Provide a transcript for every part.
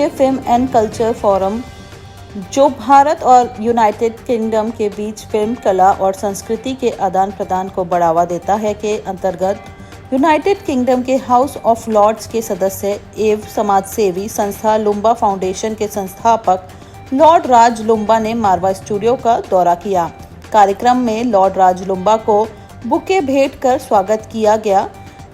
UK film and culture forum, जो भारत और United kingdom के बीच फिल्म कला और संस्कृति के आदान प्रदान को बढ़ावा देता है, के अंतर्गत यूनाइटेड किंगडम के हाउस ऑफ लॉर्ड्स के सदस्य एवं समाजसेवी संस्था लुम्बा फाउंडेशन के संस्थापक लॉर्ड राज लुम्बा ने मारवा स्टूडियो का दौरा किया। कार्यक्रम में लॉर्ड राज लुम्बा को बुके भेंट कर स्वागत किया गया।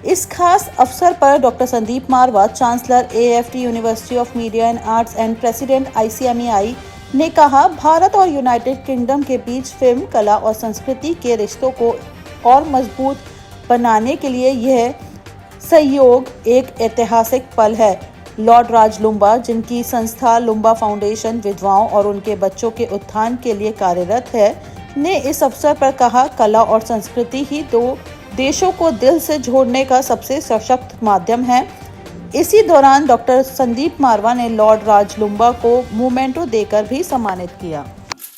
इस खास अवसर पर doctor Sandeep Marwah, chancellor AFT university of media and arts and president ICMEI ने कहा, भारत और यूनाइटेड किंगडम के बीच फिल्म कला और संस्कृति के रिश्तों को और मजबूत बनाने के लिए यह सहयोग एक ऐतिहासिक पल है। लॉर्ड राज लुम्बा, जिनकी संस्था लुम्बा फाउंडेशन विधवाओं और उनके बच्चों के उत्थान के लिए कार्यरत है, ने इस अवसर पर कहा, कला और संस्कृति ही दो देशों को दिल से जोड़ने का सबसे सशक्त माध्यम है। इसी दौरान डॉक्टर संदीप मारवा ने लॉर्ड राज लुम्बा को मोमेंटो देकर भी सम्मानित किया।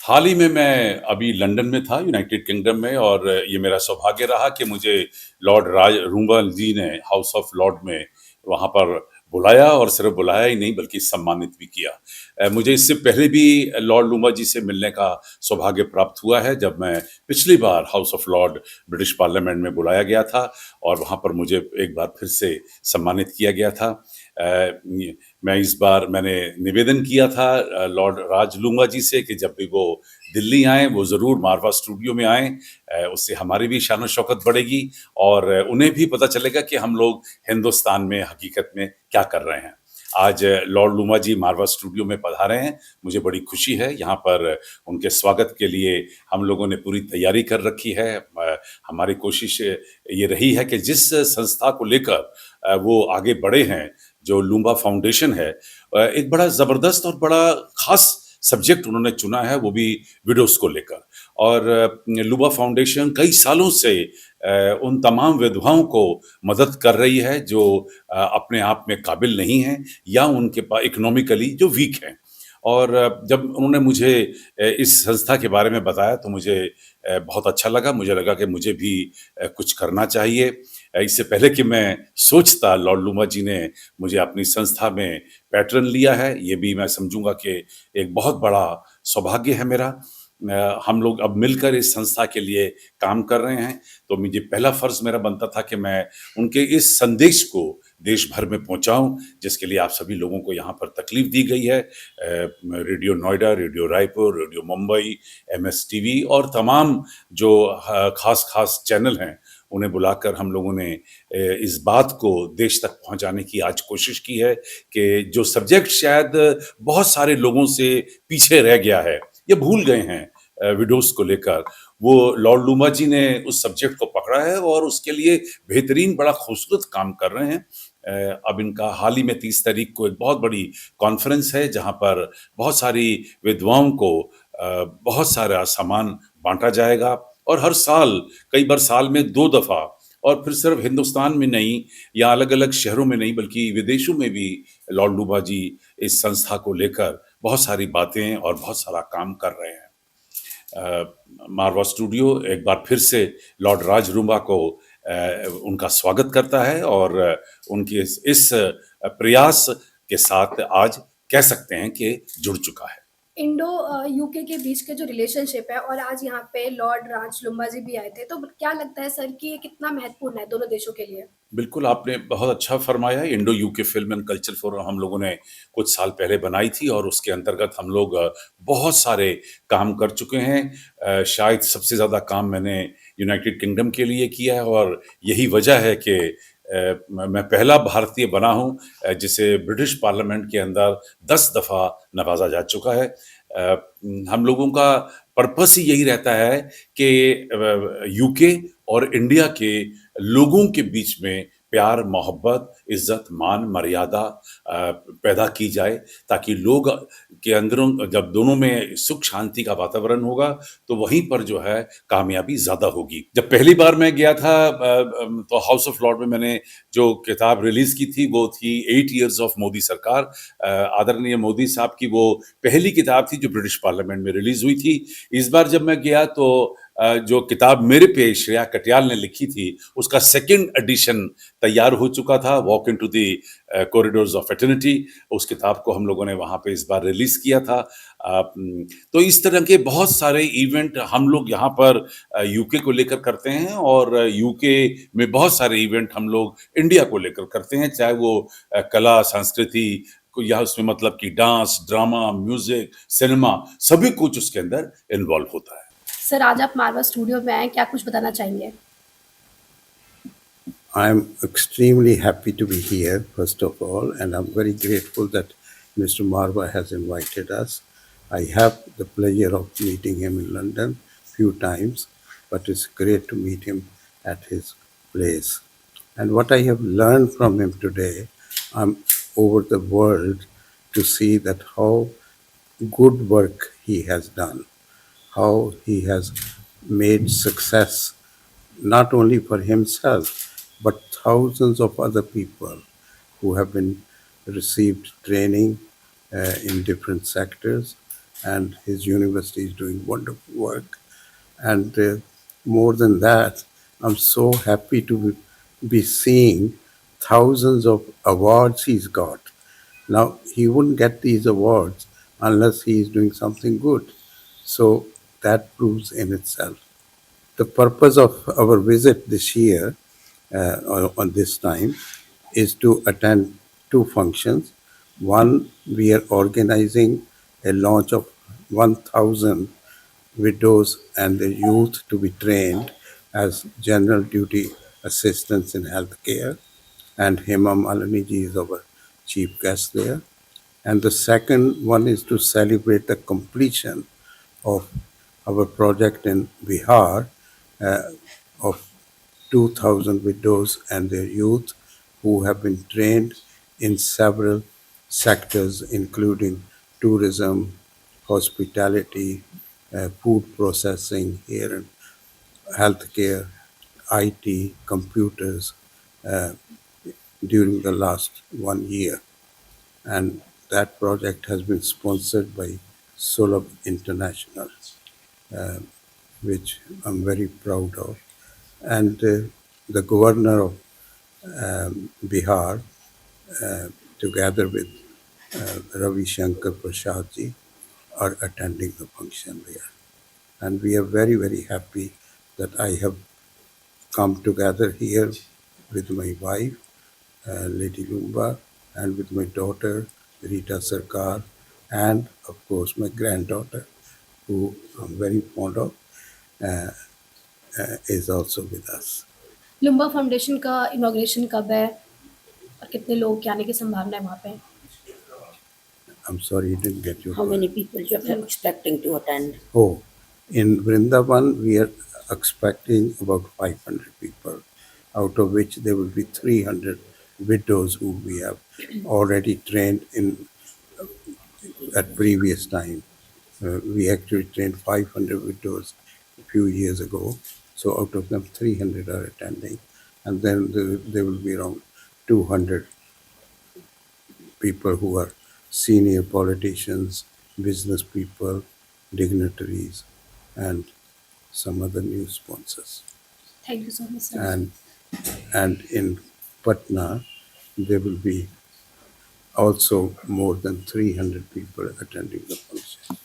हाल ही में मैं अभी लंदन में था, यूनाइटेड किंगडम में, और ये मेरा सौभाग्य रहा कि मुझे लॉर्ड राज लुम्बा जी ने हाउस ऑफ लॉर्ड में वहाँ पर बुलाया, और सिर्फ बुलाया ही नहीं बल्कि सम्मानित भी किया। मुझे इससे पहले भी लॉर्ड लुम्बा जी से मिलने का सौभाग्य प्राप्त हुआ है, जब मैं पिछली बार House of Lord British Parliament में बुलाया गया था और वहाँ पर मुझे एक बार फिर से सम्मानित किया गया था। मैंने निवेदन किया था लॉर्ड राज लुम्बा जी से कि जब भी वो दिल्ली आएँ वो ज़रूर मारवा स्टूडियो में आएँ, उससे हमारी भी शान शौकत बढ़ेगी और उन्हें भी पता चलेगा कि हम लोग हिंदुस्तान में हकीकत में क्या कर रहे हैं। आज लॉर्ड लुम्बा जी मारवा स्टूडियो में पधारे हैं, मुझे बड़ी खुशी है। यहाँ पर उनके स्वागत के लिए हम लोगों ने पूरी तैयारी कर रखी है। हमारी कोशिश ये रही है कि जिस संस्था को लेकर वो आगे बढ़े हैं, जो लुम्बा फाउंडेशन है, एक बड़ा ज़बरदस्त और बड़ा ख़ास सब्जेक्ट उन्होंने चुना है, वो भी विडोज़ को लेकर। और लुम्बा फाउंडेशन कई सालों से उन तमाम विधवाओं को मदद कर रही है जो अपने आप में काबिल नहीं हैं या उनके पास इकोनॉमिकली जो वीक हैं। और जब उन्होंने मुझे इस संस्था के बारे में बताया तो मुझे बहुत अच्छा लगा। मुझे लगा कि मुझे भी कुछ करना चाहिए। इससे पहले कि मैं सोचता, लॉर्ड लुम्बा जी ने मुझे अपनी संस्था में पैट्रन लिया है, ये भी मैं समझूंगा कि एक बहुत बड़ा सौभाग्य है मेरा। हम लोग अब मिलकर इस संस्था के लिए काम कर रहे हैं, तो मुझे पहला फर्ज मेरा बनता था कि मैं उनके इस संदेश को देश भर में पहुंचाऊं, जिसके लिए आप सभी लोगों को यहाँ पर तकलीफ दी गई है। Radio Noida, radio Raipur, radio Mumbai, MS TV और तमाम जो खास चैनल हैं, उन्हें बुलाकर हम लोगों ने इस बात को देश तक पहुंचाने की आज कोशिश की है कि जो सब्जेक्ट शायद बहुत सारे लोगों से पीछे रह गया है, ये भूल गए हैं विडोज को लेकर, वो लॉर्ड लुम्बा जी ने उस सब्जेक्ट को पकड़ा है और उसके लिए बेहतरीन बड़ा खूबसूरत काम कर रहे हैं। अब इनका हाल ही में 30 तारीख को एक बहुत बड़ी कॉन्फ्रेंस है, जहां पर बहुत सारी विधवाओं को बहुत सारा सामान बांटा जाएगा और हर साल, कई बार साल में 2 दफा, और फिर सिर्फ हिंदुस्तान में नहीं या अलग-अलग शहरों में नहीं बल्कि विदेशों में भी लॉर्ड लुम्बा जी इस संस्था को लेकर बहुत सारी बातें और बहुत सारा काम कर रहे हैं। मारवा स्टूडियो एक बार फिर से लॉर्ड राज लुम्बा को उनका स्वागत करता है और उनके इस प्रयास के साथ आज कह सकते हैं कि जुड़ चुका है। इंडो यूके के बीच के जो रिलेशनशिप है, और आज यहाँ पे लॉर्ड राज लुम्बा जी भी आए थे, तो क्या लगता है सर कि ये कितना महत्वपूर्ण है दोनों देशों के लिए? बिल्कुल, आपने बहुत अच्छा फरमाया। Indo UK film and culture forum हम लोगों ने कुछ साल पहले बनाई थी और उसके अंतर्गत हम लोग बहुत सारे काम कर चुके हैं। शायद सबसे ज़्यादा काम मैंने यूनाइटेड किंगडम के लिए किया है और यही वजह है कि मैं पहला भारतीय बना हूँ जिसे ब्रिटिश पार्लियामेंट के अंदर 10 दफ़ा नवाजा जा चुका है। हम लोगों का पर्पस ही यही रहता है कि यूके और इंडिया के लोगों के बीच में प्यार, मोहब्बत, इज्जत, मान, मर्यादा पैदा की जाए, ताकि लोग के अंदरों जब दोनों में सुख शांति का वातावरण होगा तो वहीं पर जो है कामयाबी ज़्यादा होगी। जब पहली बार मैं गया था तो हाउस ऑफ लॉर्ड में मैंने जो किताब रिलीज़ की थी वो थी 8 ईयर्स ऑफ मोदी सरकार। आदरणीय मोदी साहब की वो पहली किताब थी जो ब्रिटिश पार्लियामेंट में रिलीज़ हुई थी। इस बार जब मैं गया तो जो किताब मेरे पे श्रेया कटियाल ने लिखी थी, उसका सेकंड एडिशन तैयार हो चुका था, walk into the corridors of eternity. उस किताब को हम लोगों ने वहाँ पे इस बार रिलीज़ किया था। तो इस तरह के बहुत सारे इवेंट हम लोग यहाँ पर यूके को लेकर करते हैं और यूके में बहुत सारे इवेंट हम लोग इंडिया को लेकर करते हैं, चाहे वो कला, संस्कृति को या उसमें मतलब कि डांस, ड्रामा, म्यूज़िक, सिनेमा सभी कुछ उसके अंदर इन्वॉल्व होता है। सर आज आप मारवा स्टूडियो में आए, क्या कुछ बताना चाहेंगे? I'm extremely happy to be here, first of all, and I'm very grateful that Mr. Marva has invited us. I have the pleasure of meeting him in London few times, but it's great to meet him at his place. And what I have learned from him today, I'm over the world to see that how good work he has done, how he has made success not only for himself, but thousands of other people who have been received training in different sectors, and his university is doing wonderful work. And more than that, I'm so happy to be seeing thousands of awards he's got. Now, he wouldn't get these awards unless he is doing something good. So that proves in itself. The purpose of our visit this year, on this time, is to attend two functions. One, we are organizing a launch of 1,000 widows and the youth to be trained as general duty assistants in healthcare, and Hema Malini is our chief guest there. And the second one is to celebrate the completion of our project in Bihar of 2,000 widows and their youth who have been trained in several sectors, including tourism, hospitality, food processing, here and healthcare, IT, computers, uh, during the last 1 year. And that project has been sponsored by Solab International, uh, which I'm very proud of. And the governor of Bihar, together with Ravi Shankar Prasad ji, are attending the function there. And we are very, very happy that I have come together here with my wife, Lady Lumba, and with my daughter, Rita Sarkar, and of course my granddaughter, who I'm very fond of, uh, is also with us. Lumba foundation का inauguration कब है और कितने लोग के आने की संभावना है वहाँ पे? I'm sorry, you didn't get your How word. many people you are expecting to attend? Oh, in Vrindavan, we are expecting about 500 people, out of which there will be 300 widows who we have already trained in at previous time. We actually trained 500 widows a few years ago. So out of them, 300 are attending. And then there will be around 200 people who are senior politicians, business people, dignitaries, and some other new sponsors. Thank you so much sir. And in Patna, there will be also more than 300 people attending the function.